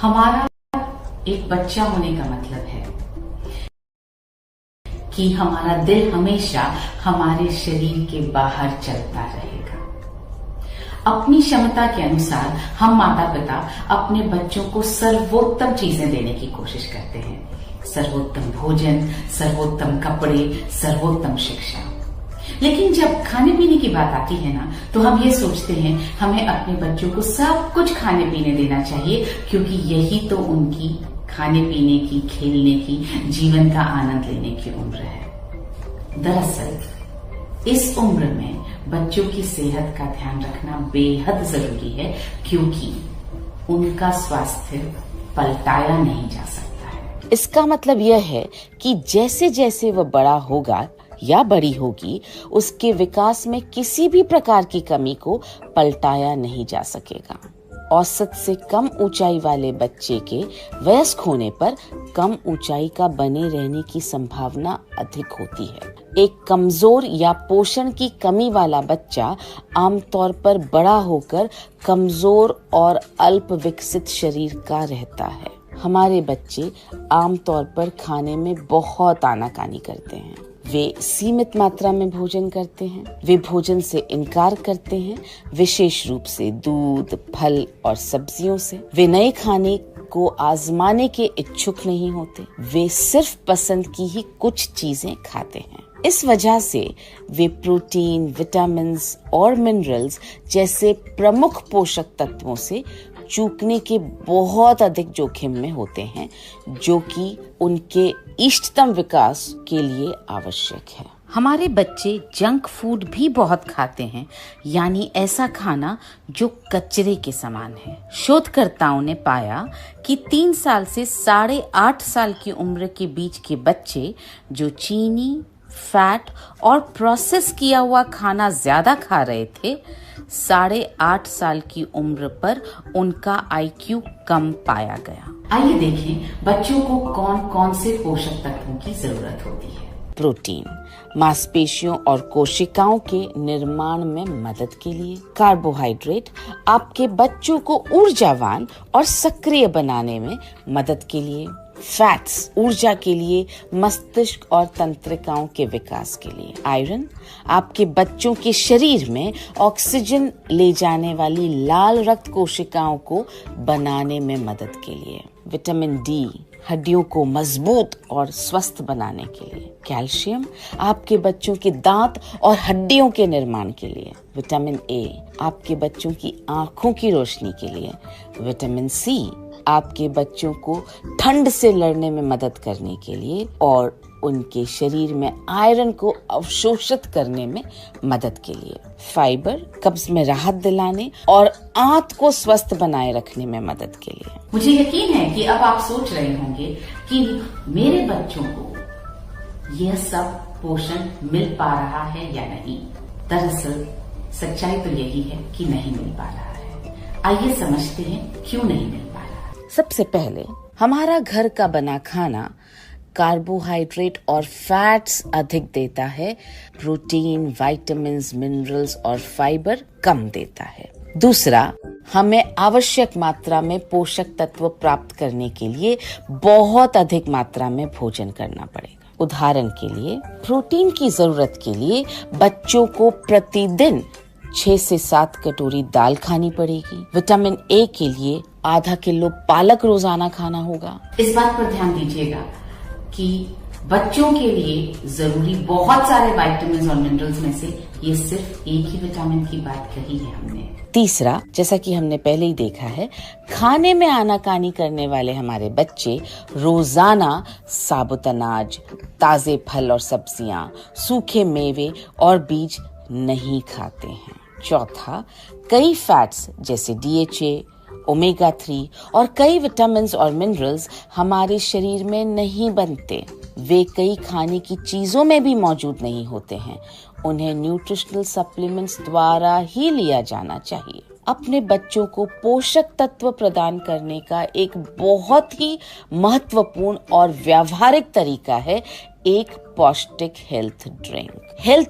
हमारा एक बच्चा होने का मतलब है कि हमारा दिल हमेशा हमारे शरीर के बाहर चलता रहेगा। अपनी क्षमता के अनुसार हम माता पिता अपने बच्चों को सर्वोत्तम चीजें देने की कोशिश करते हैं। सर्वोत्तम भोजन, सर्वोत्तम कपड़े, सर्वोत्तम शिक्षा। लेकिन जब खाने पीने की बात आती है ना, तो हम ये सोचते हैं हमें अपने बच्चों को सब कुछ खाने पीने देना चाहिए, क्योंकि यही तो उनकी खाने पीने की, खेलने की, जीवन का आनंद लेने की उम्र है। दरअसल इस उम्र में बच्चों की सेहत का ध्यान रखना बेहद जरूरी है, क्योंकि उनका स्वास्थ्य पलटाया नहीं जा सकता है। इसका मतलब यह है कि जैसे जैसे वह बड़ा होगा या बड़ी होगी, उसके विकास में किसी भी प्रकार की कमी को पलटाया नहीं जा सकेगा। औसत से कम ऊंचाई वाले बच्चे के वयस्क होने पर कम ऊंचाई का बने रहने की संभावना अधिक होती है। एक कमजोर या पोषण की कमी वाला बच्चा आमतौर पर बड़ा होकर कमजोर और अल्प विकसित शरीर का रहता है। हमारे बच्चे आमतौर पर खाने में बहुत आनाकानी करते हैं। वे सीमित मात्रा में भोजन करते हैं। वे भोजन से इनकार करते हैं, विशेष रूप से दूध, फल और सब्जियों से। वे नए खाने को आजमाने के इच्छुक नहीं होते। वे सिर्फ पसंद की ही कुछ चीजें खाते हैं। इस वजह से वे प्रोटीन, विटामिन्स और मिनरल्स जैसे प्रमुख पोषक तत्वों से चूकने के बहुत अधिक जोखिम में होते हैं, जो कि उनके इष्टतम विकास के लिए आवश्यक है। हमारे बच्चे जंक फूड भी बहुत खाते हैं, यानी ऐसा खाना जो कचरे के समान है। शोधकर्ताओं ने पाया कि 3 साल से 8.5 साल की उम्र के बीच के बच्चे जो चीनी, फैट और प्रोसेस किया हुआ खाना ज्यादा खा रहे थे, 8.5 साल की उम्र पर उनका IQ कम पाया गया। आइए देखें बच्चों को कौन कौन से पोषक तत्वों की जरूरत होती है। प्रोटीन मांसपेशियों और कोशिकाओं के निर्माण में मदद के लिए। कार्बोहाइड्रेट आपके बच्चों को ऊर्जावान और सक्रिय बनाने में मदद के लिए। फैट्स ऊर्जा के लिए, मस्तिष्क और तंत्रिकाओं के विकास के लिए। आयरन आपके बच्चों के शरीर में ऑक्सीजन ले जाने वाली लाल रक्त कोशिकाओं को बनाने में मदद के लिए। विटामिन डी हड्डियों को मजबूत और स्वस्थ बनाने के लिए। कैल्शियम आपके बच्चों के दांत और हड्डियों के निर्माण के लिए। विटामिन ए आपके बच्चों की आंखों की रोशनी के लिए। विटामिन सी आपके बच्चों को ठंड से लड़ने में मदद करने के लिए और उनके शरीर में आयरन को अवशोषित करने में मदद के लिए। फाइबर कब्ज में राहत दिलाने और आंत को स्वस्थ बनाए रखने में मदद के लिए। मुझे यकीन है कि अब आप सोच रहे होंगे कि मेरे बच्चों को यह सब पोषण मिल पा रहा है या नहीं। दरअसल सच्चाई तो यही है कि नहीं मिल पा रहा है। आइए समझते हैं क्यों नहीं मिल पा रहा है। सबसे पहले हमारा घर का बना खाना कार्बोहाइड्रेट और फैट्स अधिक देता है, प्रोटीन, विटामिन्स, मिनरल्स और फाइबर कम देता है। दूसरा, हमें आवश्यक मात्रा में पोषक तत्व प्राप्त करने के लिए बहुत अधिक मात्रा में भोजन करना पड़ेगा। उदाहरण के लिए, प्रोटीन की जरूरत के लिए बच्चों को प्रतिदिन 6 से 7 कटोरी दाल खानी पड़ेगी। विटामिन ए के लिए आधा किलो पालक रोजाना खाना होगा। इस बात पर ध्यान दीजिएगा कि बच्चों के लिए जरूरी बहुत सारे विटामिन और मिनरल्स में से ये सिर्फ एक ही विटामिन की बात कही है हमने। तीसरा, जैसा कि हमने पहले ही देखा है, खाने में आनाकानी करने वाले हमारे बच्चे रोजाना साबुत अनाज, ताजे फल और सब्जियां, सूखे मेवे और बीज नहीं खाते हैं। चौथा, कई फैट्स जैसे DHA, ओमेगा 3 और कई विटामिन्स और मिनरल्स हमारे शरीर में नहीं बनते। वे कई खाने की चीजों में भी मौजूद नहीं होते हैं। उन्हें न्यूट्रिशनल सप्लीमेंट्स द्वारा ही लिया जाना चाहिए। अपने बच्चों को पोषक तत्व प्रदान करने का एक बहुत ही महत्वपूर्ण और व्यावहारिक तरीका है एक पौष्टिक हेल्थ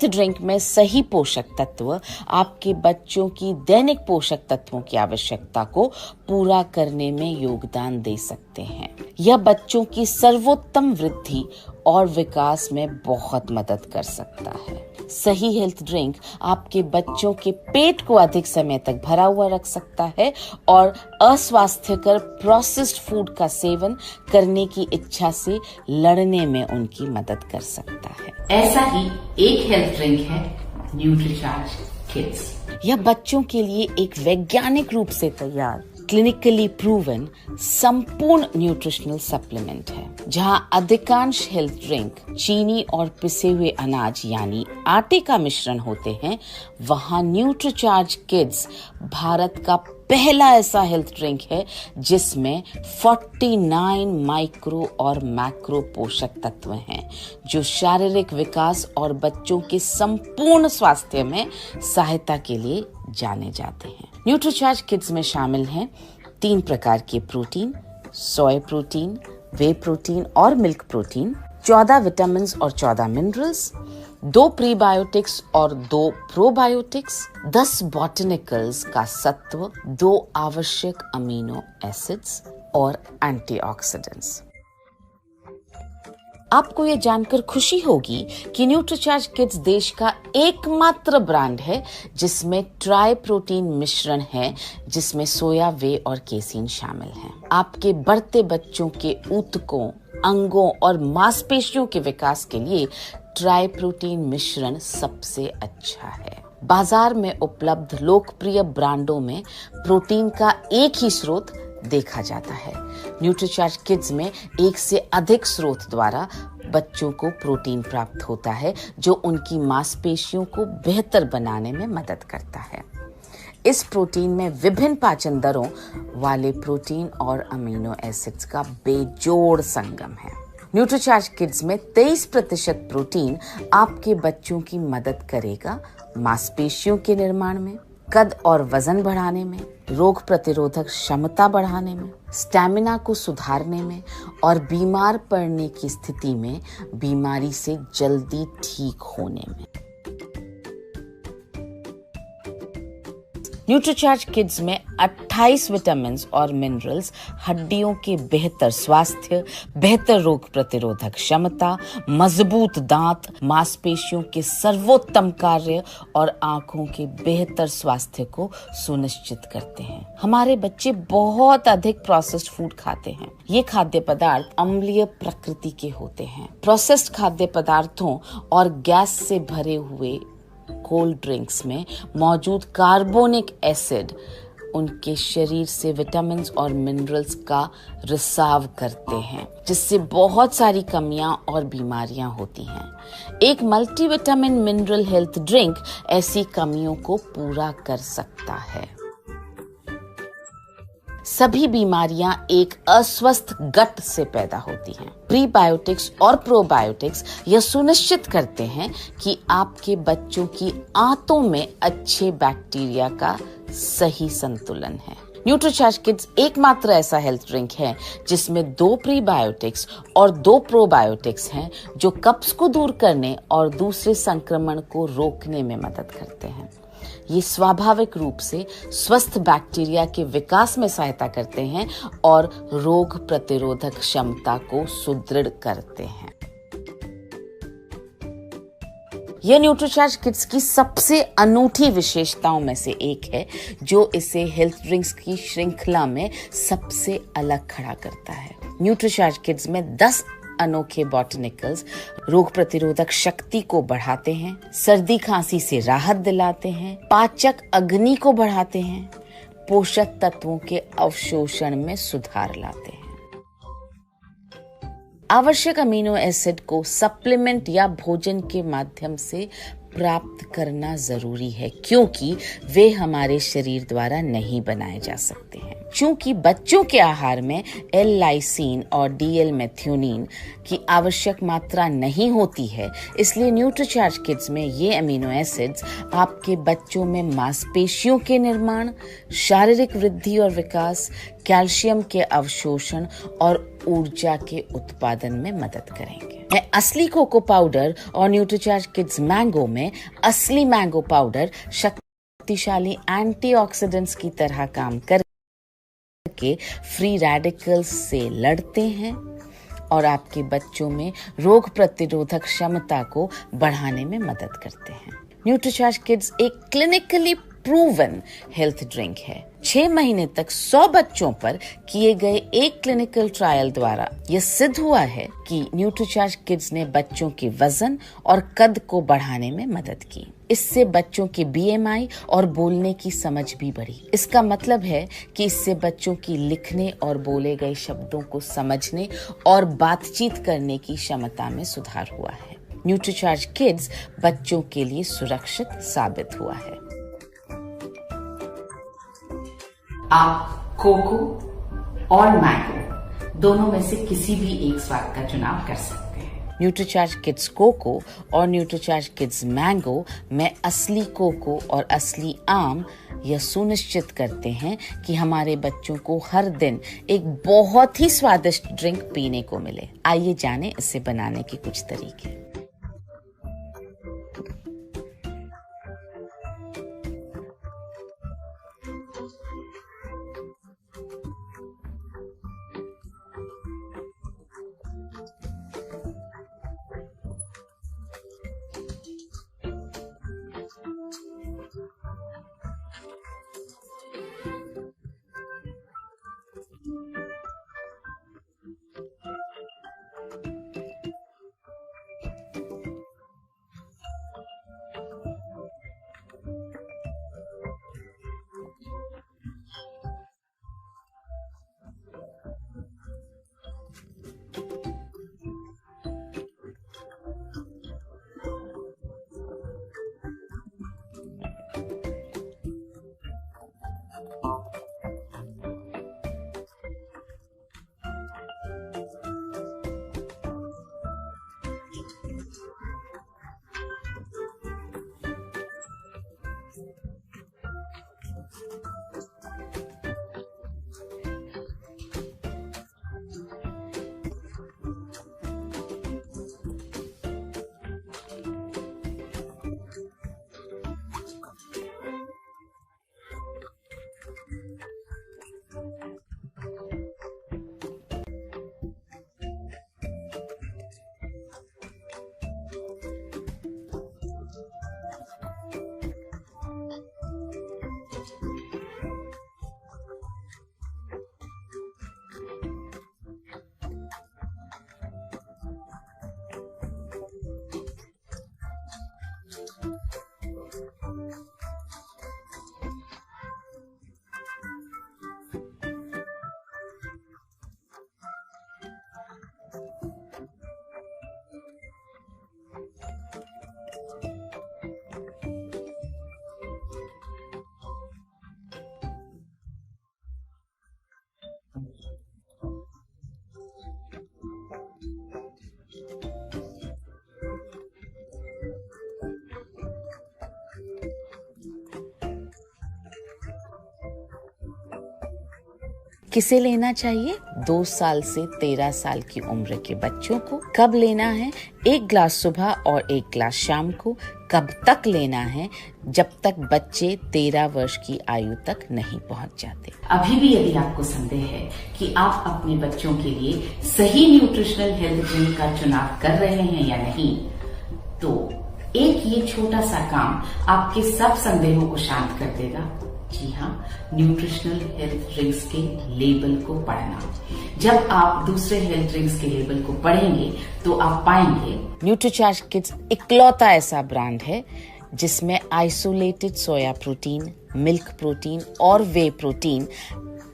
ड्रिंक में सही पोषक तत्व आपके बच्चों की दैनिक पोषक तत्वों की आवश्यकता को पूरा करने में योगदान दे सकते हैं। यह बच्चों की सर्वोत्तम वृद्धि और विकास में बहुत मदद कर सकता है। सही हेल्थ ड्रिंक आपके बच्चों के पेट को अधिक समय तक भरा हुआ रख सकता है और अस्वास्थ्यकर प्रोसेस्ड फूड का सेवन करने की इच्छा से लड़ने में उनकी मदद कर सकता है। ऐसा ही एक हेल्थ ड्रिंक है न्यूट्रीचार्ज किड्स। यह बच्चों के लिए एक वैज्ञानिक रूप से तैयार, क्लिनिकली प्रूवन संपूर्ण न्यूट्रिशनल सप्लीमेंट है। जहां अधिकांश हेल्थ ड्रिंक चीनी और पिसे हुए अनाज यानी आटे का मिश्रण होते हैं, वहां न्यूट्रीचार्ज किड्स भारत का पहला ऐसा हेल्थ ड्रिंक है जिसमें 49 माइक्रो और मैक्रो पोषक तत्व हैं, जो शारीरिक विकास और बच्चों के संपूर्ण स्वास्थ्य में सहायता के लिए जाने जाते हैं। न्यूट्रीचार्ज किड्स में शामिल हैं 3 प्रकार के प्रोटीन, सोया प्रोटीन, वे प्रोटीन और मिल्क प्रोटीन, 14 विटामिन और 14 मिनरल्स, 2 प्रीबायोटिक्स और 2 प्रोबायोटिक्स, 10 बॉटनिकल्स का सत्व, 2 आवश्यक अमीनो एसिड्स और एंटीऑक्सीडेंट्स। आपको यह जानकर खुशी होगी कि न्यूट्रीचार्ज किड्स देश का एकमात्र ब्रांड है जिसमें ट्राई प्रोटीन मिश्रण है, जिसमें सोया, वे और केसीन शामिल हैं। आपके बढ़ते बच्चों के ऊतकों, अंगों और मांसपेशियों के विकास के लिए ट्राई प्रोटीन मिश्रण सबसे अच्छा है। बाजार में उपलब्ध लोकप्रिय ब्रांडों में प्रोटीन का एक ही स्रोत देखा जाता है। न्यूट्रीचार्ज किड्स में एक से अधिक स्रोत द्वारा बच्चों को प्रोटीन प्राप्त होता है, जो उनकी मांसपेशियों को बेहतर बनाने में मदद करता है। इस प्रोटीन में विभिन्न पाचन दरों वाले प्रोटीन और अमीनो एसिड्स का बेजोड़ संगम है। न्यूट्रीचार्ज किड्स में 23% प्रोटीन आपके बच्चों की मदद करेगा मांसपेशियों के निर्माण में, कद और वजन बढ़ाने में, रोग प्रतिरोधक क्षमता बढ़ाने में, स्टैमिना को सुधारने में और बीमार पड़ने की स्थिति में बीमारी से जल्दी ठीक होने में। न्यूट्रीचार्ज किड्स में 28 विटामिन और मिनरल्स हड्डियों के बेहतर स्वास्थ्य, बेहतर रोग प्रतिरोधक क्षमता, मजबूत दांत, मांसपेशियों के सर्वोत्तम कार्य और आंखों के बेहतर स्वास्थ्य को सुनिश्चित करते हैं। हमारे बच्चे बहुत अधिक प्रोसेस्ड फूड खाते हैं। ये खाद्य पदार्थ अम्लीय प्रकृति के होते हैं। प्रोसेस्ड खाद्य पदार्थों और गैस से भरे हुए कोल्ड ड्रिंक्स में मौजूद कार्बोनिक एसिड उनके शरीर से विटामिन और मिनरल्स का रिसाव करते हैं, जिससे बहुत सारी कमियां और बीमारियां होती हैं। एक मल्टीविटामिन मिनरल हेल्थ ड्रिंक ऐसी कमियों को पूरा कर सकता है। सभी बीमारियां एक अस्वस्थ गट से पैदा होती हैं। प्रीबायोटिक्स और प्रोबायोटिक्स यह सुनिश्चित करते हैं कि आपके बच्चों की आंतों में अच्छे बैक्टीरिया का सही संतुलन है। न्यूट्रीचार्ज किड्स एकमात्र ऐसा हेल्थ ड्रिंक है जिसमें 2 प्रीबायोटिक्स और 2 प्रोबायोटिक्स हैं, जो कब्ज को दूर करने और दूसरे संक्रमण को रोकने में मदद करते हैं। ये स्वाभाविक रूप से स्वस्थ बैक्टीरिया के विकास में सहायता करते हैं और रोग प्रतिरोधक क्षमता को सुदृढ़ करते हैं। यह न्यूट्रीचार्ज किड्स की सबसे अनूठी विशेषताओं में से एक है, जो इसे हेल्थ ड्रिंक्स की श्रृंखला में सबसे अलग खड़ा करता है। न्यूट्रीचार्ज किड्स में 10 अनोखे बॉटनिकल्स रोग प्रतिरोधक शक्ति को बढ़ाते हैं, सर्दी खांसी से राहत दिलाते हैं, पाचक अग्नि को बढ़ाते हैं, पोषक तत्वों के अवशोषण में सुधार लाते हैं। आवश्यक अमीनो एसिड को सप्लीमेंट या भोजन के माध्यम से प्राप्त करना जरूरी है, क्योंकि वे हमारे शरीर द्वारा नहीं बनाए जा सकते हैं। चूंकि बच्चों के आहार में L-लाइसीन और DL-मेथियोनिन की आवश्यक मात्रा नहीं होती है, इसलिए न्यूट्रीचार्ज किड्स में ये अमीनो एसिड्स आपके बच्चों में मांसपेशियों के निर्माण, शारीरिक वृद्धि और विकास, कैल्शियम के अवशोषण और ऊर्जा के उत्पादन में मदद करेंगे। असली कोको पाउडर और न्यूट्रीचार्ज किड्स मैंगो में असली मैंगो पाउडर शक्तिशाली एंटीऑक्सीडेंट्स की तरह काम करके फ्री रेडिकल्स से लड़ते हैं और आपके बच्चों में रोग प्रतिरोधक क्षमता को बढ़ाने में मदद करते हैं। न्यूट्रीचार्ज किड्स एक क्लिनिकली प्रूवन हेल्थ ड्रिंक है। 6 महीने तक 100 बच्चों पर किए गए एक क्लिनिकल ट्रायल द्वारा यह सिद्ध हुआ है कि न्यूट्रीचार्ज किड्स ने बच्चों के वजन और कद को बढ़ाने में मदद की। इससे बच्चों के BMI और बोलने की समझ भी बढ़ी। इसका मतलब है कि इससे बच्चों की लिखने और बोले गए शब्दों को समझने और बातचीत करने की क्षमता में सुधार हुआ है। न्यूट्रीचार्ज किड्स बच्चों के लिए सुरक्षित साबित हुआ है। आप कोको और मैंगो दोनों में से किसी भी एक स्वाद का चुनाव कर सकते हैं। न्यूट्रीचार्ज किड्स कोको और न्यूट्रीचार्ज किड्स मैंगो में असली कोको और असली आम यह सुनिश्चित करते हैं कि हमारे बच्चों को हर दिन एक बहुत ही स्वादिष्ट ड्रिंक पीने को मिले। आइए जानें इसे बनाने के कुछ तरीके। किसे लेना चाहिए? 2 साल से 13 साल की उम्र के बच्चों को। कब लेना है? 1 ग्लास सुबह और 1 ग्लास शाम को। कब तक लेना है? जब तक बच्चे 13 वर्ष की आयु तक नहीं पहुंच जाते। अभी भी यदि आपको संदेह है कि आप अपने बच्चों के लिए सही न्यूट्रिशनल हेल्थ ड्रिंक का चुनाव कर रहे हैं या नहीं, तो एक ये छोटा सा काम आपके सब संदेहों को शांत कर देगा। जी हाँ, न्यूट्रिशनल हेल्थ ड्रिंक्स के लेबल को पढ़ना। जब आप दूसरे हेल्थ ड्रिंक्स के लेबल को पढ़ेंगे तो आप पाएंगे न्यूट्रीचार्ज किड्स इकलौता ऐसा ब्रांड है जिसमें isolated soya protein, milk protein और वे प्रोटीन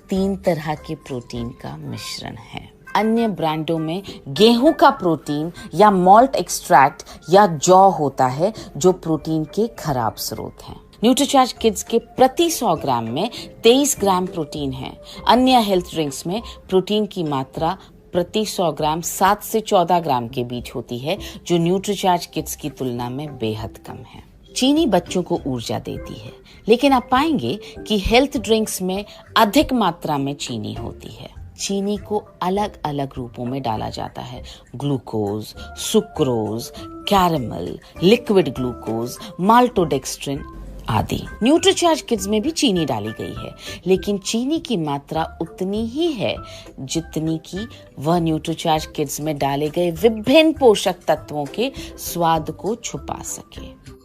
3 तरह के प्रोटीन का मिश्रण है। अन्य ब्रांडों में गेहूं का प्रोटीन या मॉल्ट एक्सट्रैक्ट या जौ होता है जो प्रोटीन के खराब स्रोत हैं। न्यूट्रीचार्ज किड्स के प्रति 100 ग्राम में 23 ग्राम प्रोटीन है। अन्य हेल्थ ड्रिंक्स में प्रोटीन की मात्रा प्रति 100 ग्राम 7 से 14 ग्राम के बीच होती है, जो न्यूट्रीचार्ज किड्स की तुलना में बेहद कम है। चीनी बच्चों को ऊर्जा देती है, लेकिन आप पाएंगे कि हेल्थ ड्रिंक्स में अधिक मात्रा में चीनी होती है। चीनी को अलग अलग रूपों में डाला जाता है, glucose, sucrose, caramel, liquid glucose, maltodextrin आदि। न्यूट्रीचार्ज किड्स में भी चीनी डाली गई है, लेकिन चीनी की मात्रा उतनी ही है जितनी कि वह न्यूट्रीचार्ज किड्स में डाले गए विभिन्न पोषक तत्वों के स्वाद को छुपा सके।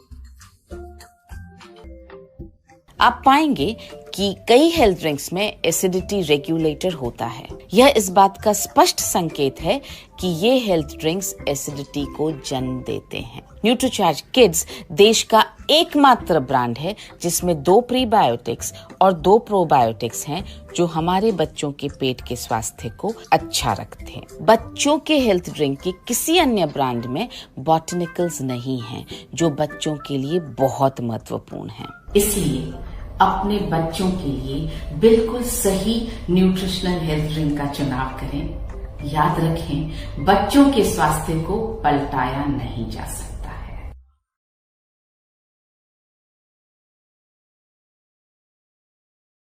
आप पाएंगे कि कई हेल्थ ड्रिंक्स में एसिडिटी रेगुलेटर होता है। यह इस बात का स्पष्ट संकेत है कि ये हेल्थ ड्रिंक्स एसिडिटी को जन्म देते हैं। न्यूट्रीचार्ज किड्स देश का एकमात्र ब्रांड है जिसमें 2 प्रीबायोटिक्स और 2 प्रोबायोटिक्स हैं, जो हमारे बच्चों के पेट के स्वास्थ्य को अच्छा रखते हैं। बच्चों के हेल्थ ड्रिंक के किसी अन्य ब्रांड में बॉटनिकल्स नहीं हैं, जो बच्चों के लिए बहुत महत्वपूर्ण हैं। इसलिए अपने बच्चों के लिए बिल्कुल सही न्यूट्रिशनल हेल्थ ड्रिंक का चुनाव करें। याद रखें, बच्चों के स्वास्थ्य को पलटाया नहीं जा सकता।